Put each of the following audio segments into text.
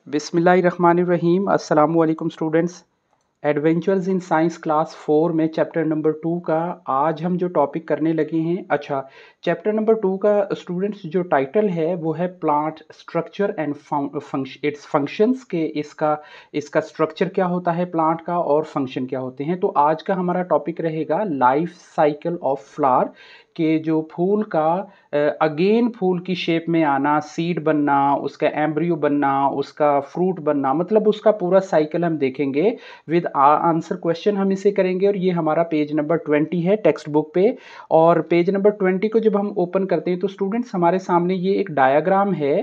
बिस्मिल्लाहिर्रहमानिर्रहीम। अस्सलामु अलैकुम students. Adventures in science class 4 में चैप्टर नंबर 2 का आज हम जो टॉपिक करने लगे हैं। अच्छा, चैप्टर नंबर 2 का स्टूडेंट्स जो टाइटल है वो है plant structure and it's functions के इसका स्ट्रक्चर क्या होता है प्लांट का और फंक्शन क्या होते हैं। तो आज का हमारा टॉपिक रहेगा लाइफ साइकिल ऑफ फ्लावर के जो फूल का अगेन फूल की शेप में आना, सीड बनना, उसका एम्ब्रियो बनना, उसका फ्रूट बनना, मतलब उसका पूरा साइकिल हम देखेंगे। विद आंसर क्वेश्चन हम इसे करेंगे और ये हमारा पेज नंबर 20 है टेक्स्ट बुक पे। और पेज नंबर 20 को जब हम ओपन करते हैं तो स्टूडेंट्स हमारे सामने ये एक डायग्राम है।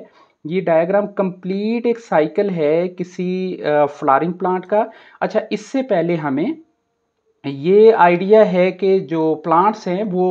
ये डायग्राम कंप्लीट एक साइकिल है किसी फ्लावरिंग प्लांट का। अच्छा, इससे पहले हमें ये आइडिया है कि जो प्लांट्स हैं वो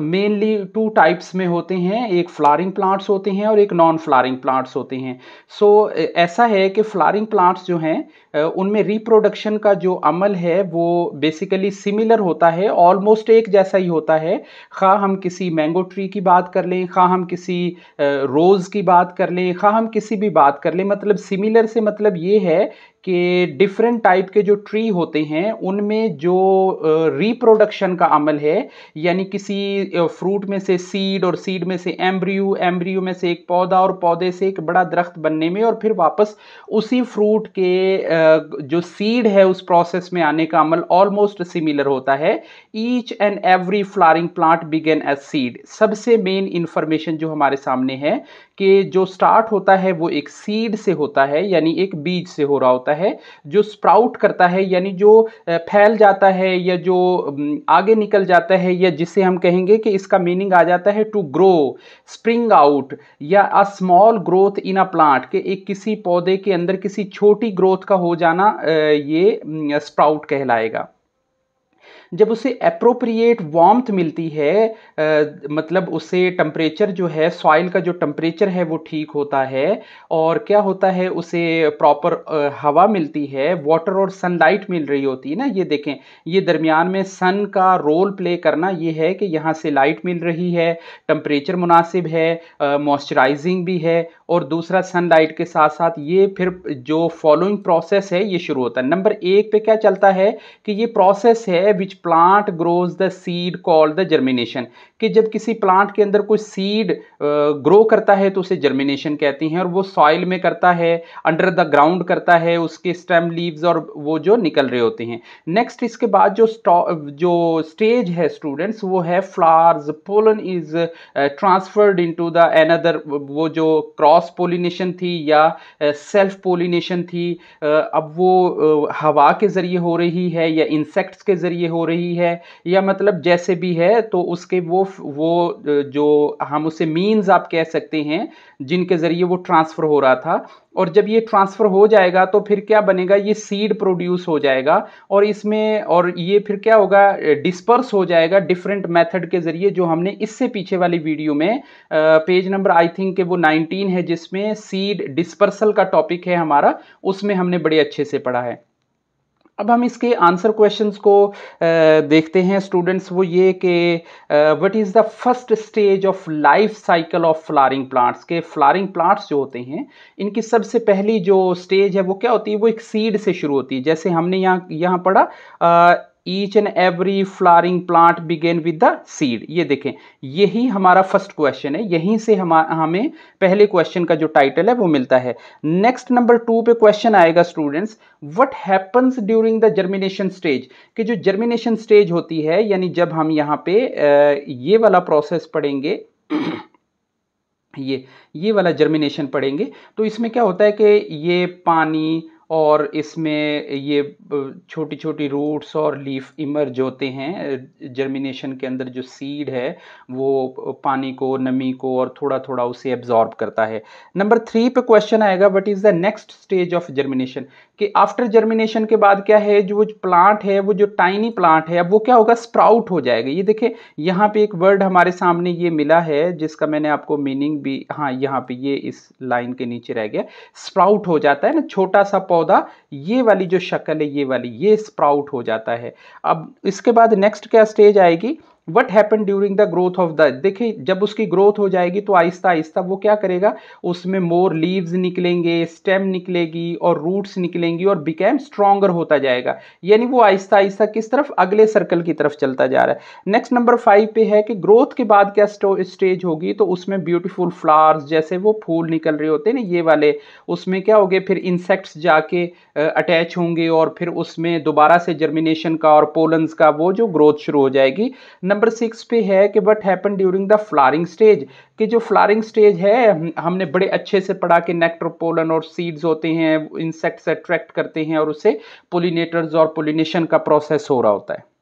मेनली टू टाइप्स में होते हैं, एक फ्लावरिंग प्लांट्स होते हैं और एक नॉन फ्लावरिंग प्लांट्स होते हैं। सो ऐसा है कि फ्लावरिंग प्लांट्स जो हैं उनमें रिप्रोडक्शन का जो अमल है वो बेसिकली सिमिलर होता है, ऑलमोस्ट एक जैसा ही होता है। खा हम किसी मैंगो ट्री की बात कर लें, खा हम किसी रोज़ की बात कर लें, खा हम किसी भी बात कर लें, मतलब सिमिलर से मतलब ये है कि डिफरेंट टाइप के जो ट्री होते हैं उनमें जो रिप्रोडक्शन का अमल है, यानी किसी फ्रूट में से सीड और सीड में से एम्ब्रियो, एम्ब्रियो में से एक पौधा और पौधे से एक बड़ा दरख्त बनने में और फिर वापस उसी फ्रूट के जो सीड है उस प्रोसेस में आने का अमल ऑलमोस्ट सिमिलर होता है। Each and every flowering plant begin as seed. सबसे मेन इंफॉर्मेशन जो हमारे सामने है कि जो स्टार्ट होता है वो एक सीड से होता है, यानी एक बीज से हो रहा होता है। जो स्प्राउट करता है यानी जो फैल जाता है या जो आगे निकल जाता है, या जिसे हम कहेंगे कि इसका मीनिंग आ जाता है टू ग्रो, स्प्रिंग आउट, या a small growth in a plant, के एक किसी पौधे के अंदर किसी छोटी ग्रोथ का हो जाना, ये स्प्राउट कहलाएगा। जब उसे अप्रोप्रिएट वार्मथ मिलती है, मतलब उसे टेम्परेचर जो है, सॉइल का जो टेम्परेचर है वो ठीक होता है, और क्या होता है उसे प्रॉपर हवा मिलती है, वाटर और सनलाइट मिल रही होती है ना। ये देखें, ये दरमियान में सन का रोल प्ले करना ये है कि यहाँ से लाइट मिल रही है, टेम्परेचर मुनासिब है, मॉइस्चराइजिंग भी है, और दूसरा सनलाइट के साथ साथ ये फिर जो फॉलोइंग प्रोसेस है ये शुरू होता है। नंबर 1 पे क्या चलता है कि ये प्रोसेस है which plant grows the seed called the germination, कि जब किसी प्लांट के अंदर कोई सीड ग्रो करता है तो उसे जर्मिनेशन कहते हैं, और वो सॉइल में करता है, अंडर द ग्राउंड करता है, उसके स्टेम लीव्स और वो जो निकल रहे होते हैं। नेक्स्ट इसके बाद जो स्टेज है स्टूडेंट्स वो है flowers, pollen is transferred into the another, वो जो क्रॉस पोलिनेशन थी या सेल्फ पोलिनेशन थी, अब वो हवा के ज़रिए हो रही है या इंसेक्ट्स के ज़रिए हो रही है, या मतलब जैसे भी है, तो उसके वो जो हम उसे मीन्स आप कह सकते हैं जिनके ज़रिए वो ट्रांसफ़र हो रहा था। और जब ये ट्रांसफ़र हो जाएगा तो फिर क्या बनेगा, ये सीड प्रोड्यूस हो जाएगा, और इसमें और ये फिर क्या होगा, डिस्पर्स हो जाएगा डिफरेंट मेथड के ज़रिए, जो हमने इससे पीछे वाली वीडियो में पेज नंबर आई थिंक वो 19 है जिसमें सीड डिस्पर्सल का टॉपिक है हमारा, उसमें हमने बड़े अच्छे से पढ़ा है। अब हम इसके आंसर क्वेश्चंस को देखते हैं स्टूडेंट्स। वो ये कि what is the first stage of life cycle of flowering plants, के फ्लावरिंग प्लांट्स जो होते हैं इनकी सबसे पहली जो स्टेज है वो क्या होती है, वो एक सीड से शुरू होती है। जैसे हमने यहाँ पढ़ा, each and every flowering plant begin with the seed. ये देखें, यही हमारा फर्स्ट क्वेश्चन है, यहीं से हमें पहले क्वेश्चन का जो टाइटल है वो मिलता है। नेक्स्ट नंबर 2 पे क्वेश्चन आएगा students, what happens during the germination stage, कि जो जर्मिनेशन स्टेज होती है, यानी जब हम यहाँ पे ये वाला प्रोसेस पढ़ेंगे ये वाला जर्मिनेशन पढ़ेंगे, तो इसमें क्या होता है कि ये पानी और इसमें ये छोटी छोटी रूट्स और लीफ इमर्ज होते हैं। जर्मिनेशन के अंदर जो सीड है वो पानी को, नमी को और थोड़ा थोड़ा उसे एब्जॉर्ब करता है। नंबर 3 पे क्वेश्चन आएगा, what is the next stage of germination, कि आफ्टर जर्मिनेशन के बाद क्या है, जो प्लांट है, वो जो टाइनी प्लांट है, अब वो क्या होगा, स्प्राउट हो जाएगा। ये देखिए, यहाँ पे एक वर्ड हमारे सामने ये मिला है जिसका मैंने आपको मीनिंग भी, हाँ यहाँ पे ये इस लाइन के नीचे रह गया, स्प्राउट हो जाता है ना, छोटा सा पौधा, ये वाली जो शक्ल है, ये वाली, ये स्प्राउट हो जाता है। अब इसके बाद नेक्स्ट क्या स्टेज आएगी, what happen during the growth of the, देखिए जब उसकी ग्रोथ हो जाएगी तो आहिस्ता आहिस्ता वो क्या करेगा, उसमें मोर लीव्स निकलेंगे, स्टेम निकलेगी और रूट्स निकलेंगी और बिकेम स्ट्रॉन्गर होता जाएगा। यानी वो आहिस्ता आहिस्ता किस तरफ, अगले सर्कल की तरफ चलता जा रहा है। नेक्स्ट नंबर 5 पे है कि ग्रोथ के बाद क्या स्टेज होगी, तो उसमें ब्यूटीफुल फ्लावर्स, जैसे वो फूल निकल रहे होते हैं ना ये वाले, उसमें क्या होगे, फिर इंसेक्ट्स जाके अटैच होंगे और फिर उसमें दोबारा से जर्मिनेशन का और पोलन्स का वो जो ग्रोथ शुरू हो जाएगी। नंबर 6 पे है कि what happen during the flowering stage, कि जो फ्लावरिंग स्टेज है हमने बड़े अच्छे से पढ़ा कि नेक्टर, पोलन और सीड्स होते हैं, इंसेक्ट्स अट्रैक्ट करते हैं और उससे पोलिनेटर्स और पोलिनेशन का प्रोसेस हो रहा होता है।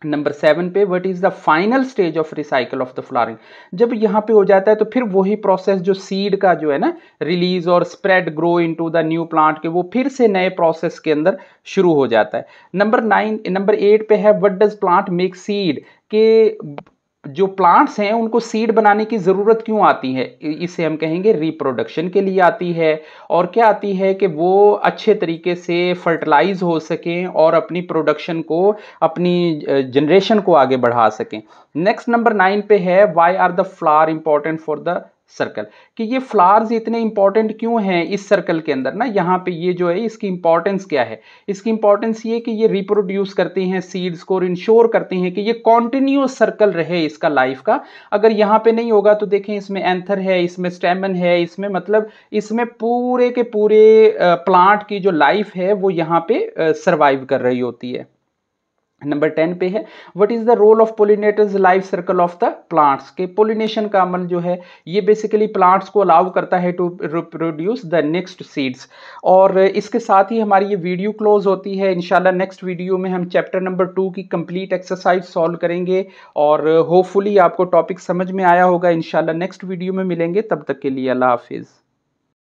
नंबर 7 पे what is the final stage of recycle of the flowering, जब यहाँ पे हो जाता है तो फिर वही प्रोसेस जो सीड का जो है ना रिलीज और spread grow into the new plant के, वो फिर से नए प्रोसेस के अंदर शुरू हो जाता है। नंबर 8 पे है what does plant make seed, के जो प्लांट्स हैं उनको सीड बनाने की ज़रूरत क्यों आती है, इसे हम कहेंगे रिप्रोडक्शन के लिए आती है। और क्या आती है कि वो अच्छे तरीके से फर्टिलाइज हो सकें और अपनी प्रोडक्शन को, अपनी जनरेशन को आगे बढ़ा सकें। नेक्स्ट नंबर 9 पे है why are the flower important for the circle, कि ये फ्लावर्स इतने इंपॉर्टेंट क्यों हैं इस सर्कल के अंदर ना, यहाँ पे ये जो है इसकी इंपॉर्टेंस क्या है। इसकी इंपॉर्टेंस ये कि ये रिप्रोड्यूस करते हैं सीड्स को और इंश्योर करते हैं कि ये कॉन्टिन्यूस सर्कल रहे इसका लाइफ का। अगर यहाँ पे नहीं होगा तो देखें इसमें एंथर है, इसमें स्टेमन है, इसमें मतलब इसमें पूरे के पूरे प्लांट की जो लाइफ है वो यहाँ पे सर्वाइव कर रही होती है। नंबर 10 पे है what is the role of pollinators life circle of the plants, के पोलिनेशन का अमल जो है ये बेसिकली प्लांट्स को अलाउ करता है to reproduce the next seeds. और इसके साथ ही हमारी ये वीडियो क्लोज होती है। इंशाल्लाह नेक्स्ट वीडियो में हम चैप्टर नंबर 2 की कंप्लीट एक्सरसाइज सॉल्व करेंगे और होपफुली आपको टॉपिक समझ में आया होगा। इंशाल्लाह नेक्स्ट वीडियो में मिलेंगे, तब तक के लिए अल्लाह हाफिज़।